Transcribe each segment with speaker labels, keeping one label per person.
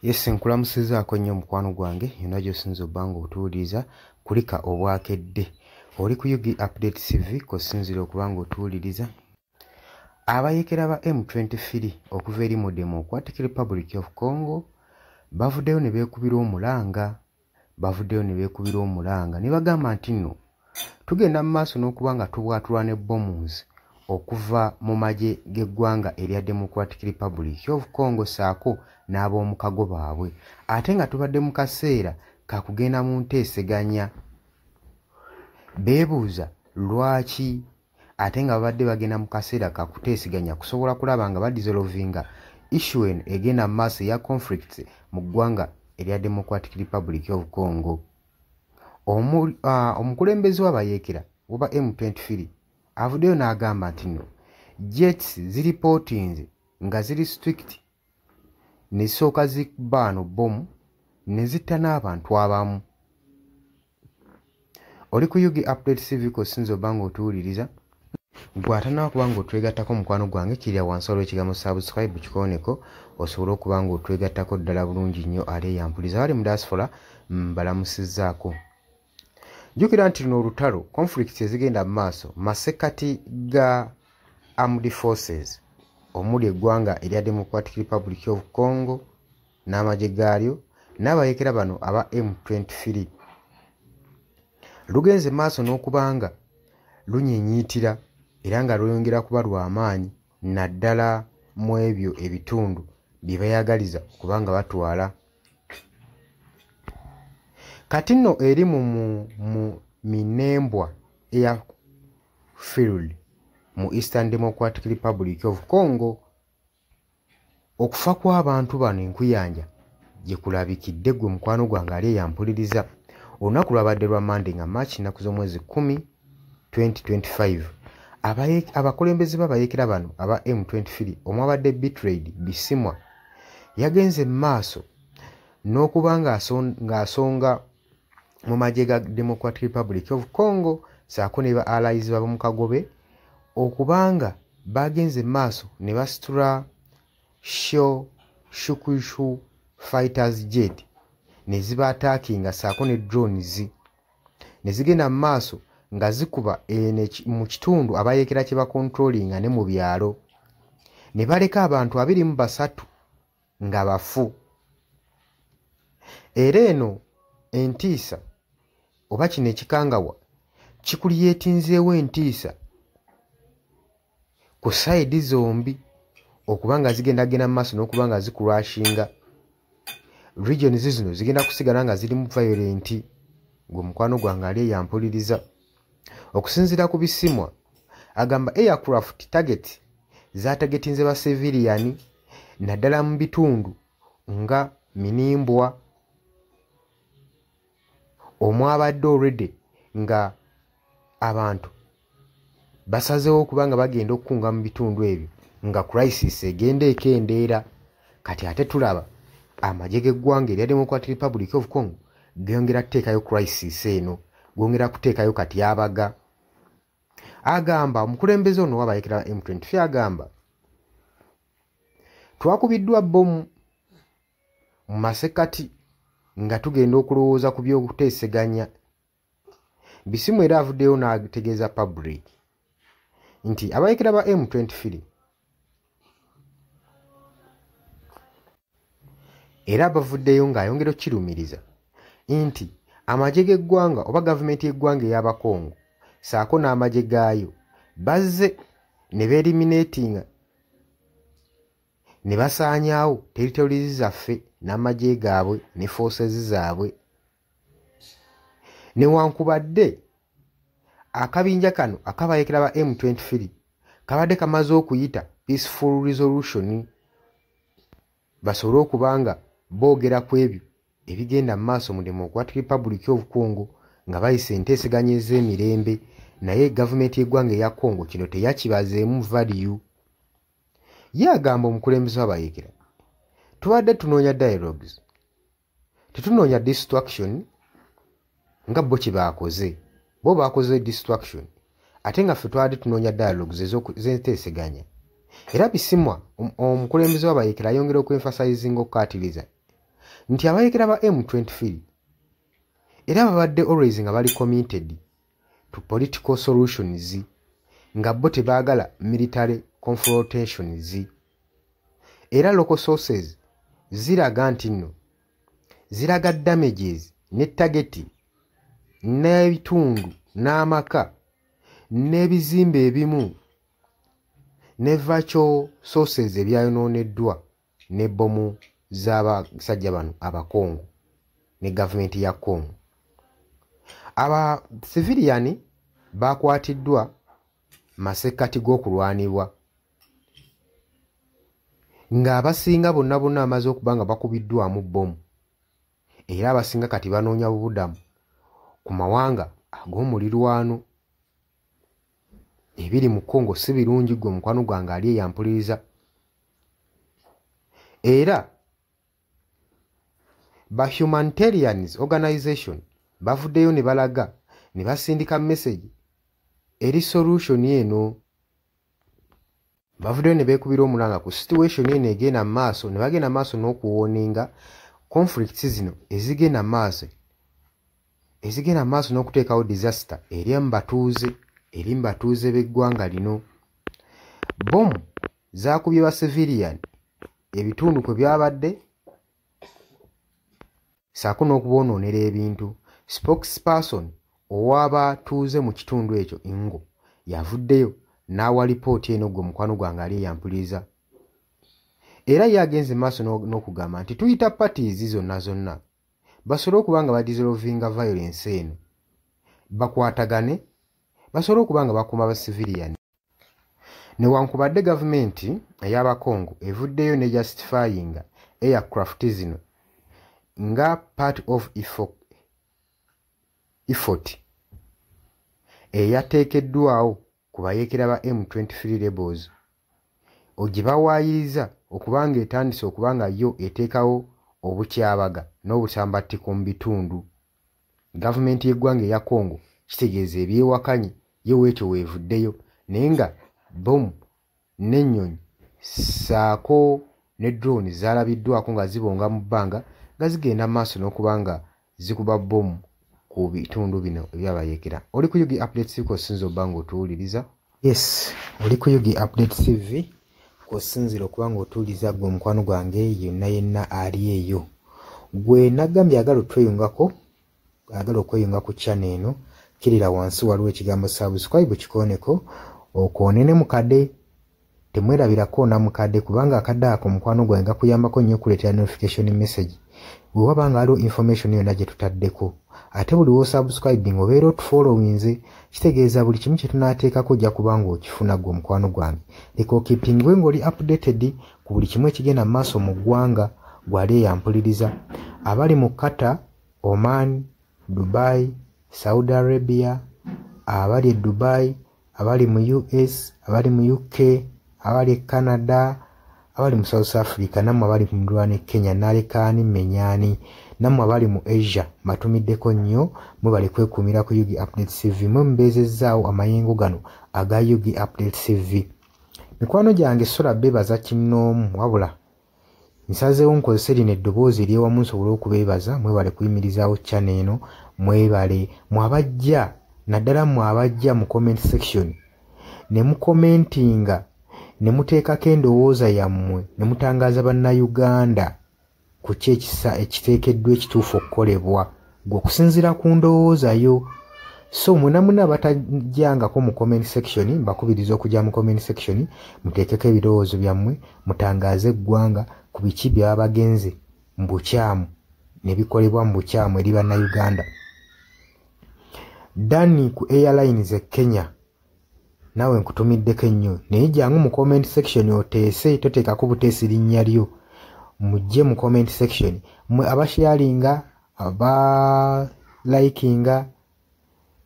Speaker 1: Yes, nkulamusizaako nnyo mukwano gwange yonna gy'osinza obbanga otuwuliriza kulika obwakedde. Oli ku Yugi Update TV kw'osinzira okuba ng'otuwuliriza. Abayeekera ba M23 okuva eri mu Democratic Republic of Congo bavuddeyo ne beekubira omulanga ne bagamba nti nno tugenda mu maaso n'okuba nga tubwatulwa ne bombs okuva mu magye g'eggwanga erya Democratic Republic of Congo saako n'ab'omukago baabwe, ate nga tubadde mu kaseera ka kugenda mu nteeseganya. Beebuuza lwaki ate nga babadde bagenda mu kaseera ka kuteeseganya kusobola kulaba nga badissolvinga issue eno egenda mu maaso eya conflicts mu ggwanga erya Democratic Republic of Congo. Omukulembeze w'abayeekera oba M23 avuddeyo n'agamba nti nno jets ziripootinze nga ziri strict ne zisooka zikuba no bbomu ne zitta n'abantu abamu. Oli ku Yugi Update TV kw'osinza obba ng'otuwuliriza. Gw'atanaba kuba ng'otwegattako mukwano gwange kirya wansi olw'ekigambo subscribe kikooneko osobole okuba ng'otwegattako ddala bulungi nnyo aleeyampuliza bali mu diaspora mbalamusizzaako. Jjukira nti luno olutalo conflicts ezigenda mu maaso masekati ga armed forces omuli eggwanga erya Democratic Republic of Congo n'amagye gaalyo n'abayeekera bano aba M23 lugenze maaso n'okubanga lunyenyiitira era nga lweyongera kuba lw'amaanyi naddala mu ebyo ebitundu bye bayagaliza kubanga batwala. Kati nno eri mu Minembwa Airfield mu Eastern Democratic Republic of Congo okufa kw'abantu bano enkuyanja gye kulabikidde gwe mukwano gwange aleeyampuliriza. Olunaku lwabadde lwa Monday nga March nnaku z'omwezi 10 2025. Abakulembeze b'abayeekera bano aba M23 omwabadde Betrayed Bisimwa yagenze mu maaso n'okuba ng'asonga mu magye ga Democratic Republic of Congo saako ne ba allies b'omukagobe okubanga bagenze mu maaso ne basitula Shukushu fighters jet ne zibaataakinga saako ne drones ne zigenda mu maaso nga zikuba mu kitundu abayeekera kye bakontrolinga ne mu byalo ne baleka abantu 23 nga bafu. Era eno entiisa oba kino ekikangawa kikulyetinzeewo entiisa ku sayidi zombi okuba nga zigendagenda mu maaso n'okuba nga zikulwashinga regions zino zigenda kusigala nga ziri mu violent. Gwe mukwano gwange aleeyampuliriza. Okusinziira ku Bisimwa agamba aircraft target zatagetinze ba civilian naddala mu bitundu nga Minimbwa omwabadde already nga abantu basazeewo okuba nga bagenda okukunga mu bitundu ebyo nga crisis egenda ekendeera. Kati ate tulaba amagye g'eggwanga erya Democratic Republic of Congo geyongera kuteekayo crisis eno, gwongera kuteekayo kati abaga. Agamba omukulembeze ono w'abayeekera M23 agamba twakubiddwa bbomu mu masekati nga tugenda okulowooza ku by'okuteeseganya. Bisimu era avuddeyo n'ategeeza public nti abayeekera ba M23 era bavuddeyo ng'ayongera okukirumiriza nti amagye g'eggwanga oba gavumenti y'eggwanga ey'Abakongo saako n'amagye gaayo bazze ne beeliminatinga ne basaanyaawo territories zaffe n'amagye gaabwe ne forces zaabwe. Newankubadde akabinja kano akabayeekera ba M23 kabadde kamaze okuyita peaceful resolution basobole okuba nga boogera ku ebyo ebigenda mu maaso mu Democratic Republic of Congo nga bayise enteeseganya ez'emirembe, naye gavumenti y'eggwanga eya Congo kino teyakibazeemu value. Ye agamba omukulembeze w'abayeekera tubadde tunoonya dialogues, tetunoonya distraction nga bo kye baakoze. Bo baakoze distraction ate nga ffe twabadde tunoonya dialogues ez'enteeseganya. Era Bisimwa omukulembeze w'abayeekera ayongera okwenfasizing okukaatiriza nti abayekera ba M23 era babadde always nga bali committed to political solutions nga bo tebaagala military confrontations era local sources ziraga nti nno ziraga damages ne targeti n'ebitundu n'amaka n'ebizimbe ebimu ne virtual sources ebyayonooneddwa ne bomu z'abasajja bano abakongo ne gavumenti ya Congo. Aba civilian bakwatiddwa masekati g'okulwanibwa ng'abasinga bonna bonna amaze okuba nga bakubiddwamu bomu era abasinga kati banoonya bubudamu ku mawanga ag'omulirwano ebiri mu Congo. Si birungi gwe mukwano gwange ali eyampuliriza. Era ba humanitarians organization bavuddeyo ne balaga ne basindika message eri solution eno. Bavuddeyo ne beekubira omulanga ku situation eno egenda maaso ne bagenda maaso n'okuwoninga conflicts zino ezigenda maaso n'okuteekawo disaster eri mu batuuze b'eggwanga lino. Bomu zaakubye ba civilian ebitundu kwe byabadde saako n'okubonoonera ebintu. Spokesperson ow'abatuuze mu kitundu ekyo Ingo yavuddeyo n'awa lipooti eno gwe mukwano gwange ali eyampuliriza era yagenze maaso n'okugamba nti tuyita parties zonna basobole okuba nga badissolvinga violence eno, bakwatagane, basobole okuba nga bakuuma ba civilian. Newankubadde gavumenti ey'Abakongo evuddeyo ne justifying aircraft zino nga part of effort eyateekeddwawo ku bayeekera ba M23 rebels ogibawaayiriza okubanga etandise okuba nga yo eteekawo obukyabaga n'obusambattiko mu bitundu. Gavumenti y'eggwanga eya Congo kitegeeza ebyewakanye ye weekyo weevuddeyo naye nga bomu n'ennyonyi saako ne drone zaalabiddwako nga zibonga mu bbanga nga zigenda maaso n'okuba nga zikuba bomu ku bitundu bino ebyabayeekera. Oli ku Yugi Updates TV kosinza obba ng'otuwuliriza. Yes, oli ku Yugi Updates TV kosinzira okuba ng'otuwuliriza gwe mukwano gwange yenna ali eyo. Gwe nagambye agala otweyungako, agala okweyunga ku channel eno, kirira wansi waliwo ekigambo subscribe kikoneko okoonene mukadde. Temwerabirako na mukadde kubanga akadde ako mukwano gwange gakuyambako nnyo okuleetera notification message bwe waba nga waliwo information yonna gye tutaddeko. Ate buli w'osubscribing obeera otufollowinze kitegeeza buli kimu kye tunaateekako ojja kuba ng'okifuna gwe mukwano gwange. Leka okipingwe ng'oli updated ku buli kimu ekigenda mu maaso mu ggwanga gwali eyampuliriza. Abali mu Qatar, Oman, Dubai, Saudi Arabia, abali e Dubai, abali mu US, abali mu UK, abali Canada, abali mu South Africa, nammwe abali mu Rwanda, Kenya, nalekaani menyani, nammwe abali mu Asia matumiddeko nnyo mwe bali kwekuumira ku Yugi Updates TV mwe mbeezezzaawo amayengo gano aga Yugi Updates TV. Mikwano gyange sola beebaza kinnoomu wabula nsazeewo nkozese lino eddoboozi ery'ewamu nsobole okubeebaza mwe bali kuyimirizaawo channel eno. Mwebale mwabajja naddala mwabajja mu comment section ne mukomentinga ne muteekako endowooza yammwe ne mutangaaza bannayuganda ku ki ekiteekeddwa ekituufu okukolebwa gwe okusinziira ku ndowooza yo. So muna batajjangako mu comment section mbakubiriza okujja mu comment section muteekeko ebirowoozo byammwe mutangaaze eggwanga ku biki byaba bagenze mu bukyamu ne bikolebwa mu bukyamu eri bannayuganda. Dani ku Airlines e Kenya nawe nkutumiddeko ennyo naye jangu mu comment section oteese, toteekako buteesi linnya lyo. Mujje mu comment section mwe abasharinga, abalikinga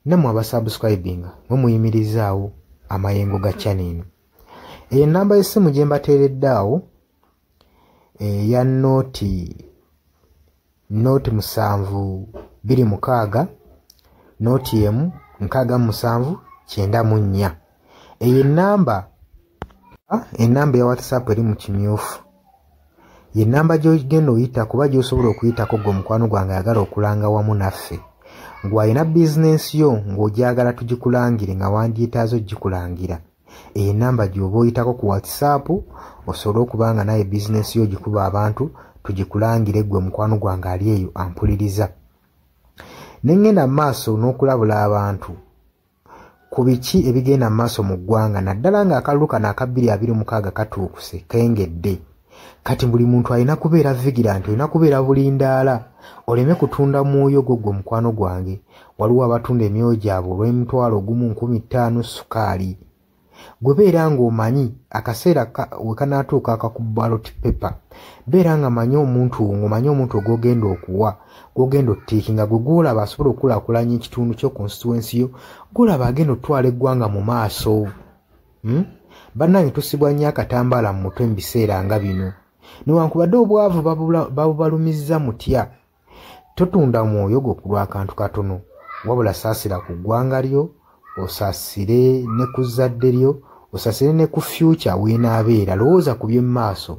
Speaker 1: nammwe abasubscribinga mwe muyimirizaawo amayengo ga channel eno. Ennamba y'essimu gye mbateereddaawo eya nooti 726 nooti emu 67994. Eyo ennamba ya WhatsApp eri mu kimyufu ye namba gy'ogenda oyita kuba gy'osobola okuyitako gwe mukwano gwange ayagala okulanga wamu naffe ng'alina bizinensi yo ng'ogyagala tugikulangire nga wandyetaaze ogikulangira eyo namba gy'oba oyitako ku whatsapp osobole okuba nga naye bizinensi yo gikuba abantu tugikulangire gwe mukwano gwange ali eyo ampuliriza ne ngenda mu maaso n'okulabula abantu ku biki ebigenda mu maaso mu ggwanga naddala ng'akalulu kano aka 2026 katuukuse kengedde kati buli muntu alina kubeera vigilant olina kubeera bulindaala oleme kutunda mwoyo gwo gwe mukwano gwange waliwo abatunda emyoyo gyabwe olw'emitwalo 15,000 sukaali gwe beera ng'omanyi akaseera we kanaatuuka akakuba ballot paper beera nga manyi omuntu ogwogenda okuwa gwogenda ottiikinga gwe gwolaba asobola okukulaakulanya ekitundu kyo constituency yo gwolaba agenda otwala eggwanga mu maaso bannange tusibwa nnyo akatambaala mu mutwe mu biseera nga bino newankubadde obwavu babubalumizza mutya totunda mwoyo gwo ku lw'akantu katono wabula saasira ku ggwanga lyo osaasire ne ku zadde lyo osaasire ne ku future weenaabeera lowooza ku by'emu maaso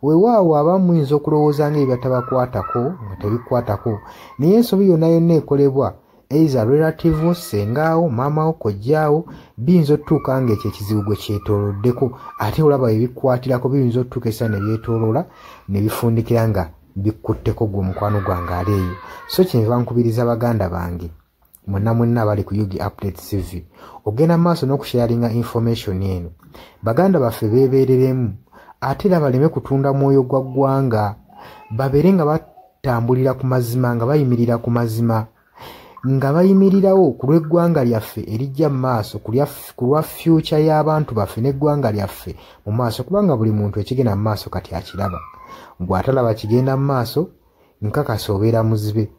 Speaker 1: weewaawo abamu muyinza okulowooza ng'ebyo batabakwatako nga tebikwatako naye ensobi yonna yonna ekolebwa eiza relative sengaawo maamawo kojjaawo biyinza otutuuka ng'ekyo ekizibu gwe kyetooloddeko ate olaba ebikwatirako biyinza otutuuka esa ne byetooloola ne bifundikira nga bikkutteko gwe mukwano gwange ali eyo so kyenva nkubiriza baganda bange mwenna abali ku Yugi Update TV ogenda maaso n'okusharinga information eno baganda baffe beebereremu ate era baleme kutunda mwoyo gwa ggwanga babeere nga batambulira ku mazima nga bayimirira ku mazima nga bayimirirawo ku lw'eggwanga lyaffe erijja mu maaso ku lwa future y'abantu baffe n'eggwanga lyaffe mu maaso kubanga buli muntu ekigenda mu maaso kati akiraba bw'atalaba kigenda mu maaso nkakasa obeera muzibe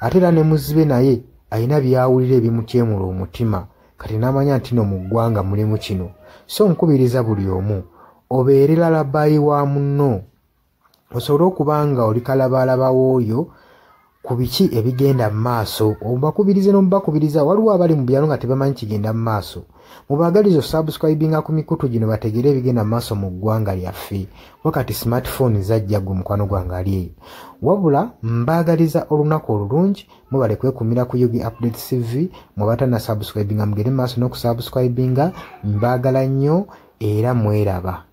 Speaker 1: ate era ne muzibe naye alina byawulira ebimukyemula omutima kati n'amanya nti no mu ggwanga mulimu kino so nkubiriza buli omu obeere lalabayi wa munno osobole okuba nga oli kalabaalaba w'oyo ku biki ebigenda mu maaso obakubirize n'omubakubiriza waliwo abali mu byalo nga tebamanyi kigenda mu maaso mubaagaliza osubscribinga ku mikutu gino bategere ebigenda mu maaso mu ggwanga lyaffe wakati smartphone zajja gwe mukwano gwange ali eyo wabula mbaagaliza olunaku olulungi mubale kwekumira ku Yugi Update TV mubatana subscribinga mugere mu maaso n'okusubscribinga mbaagala nnyo era mweraba.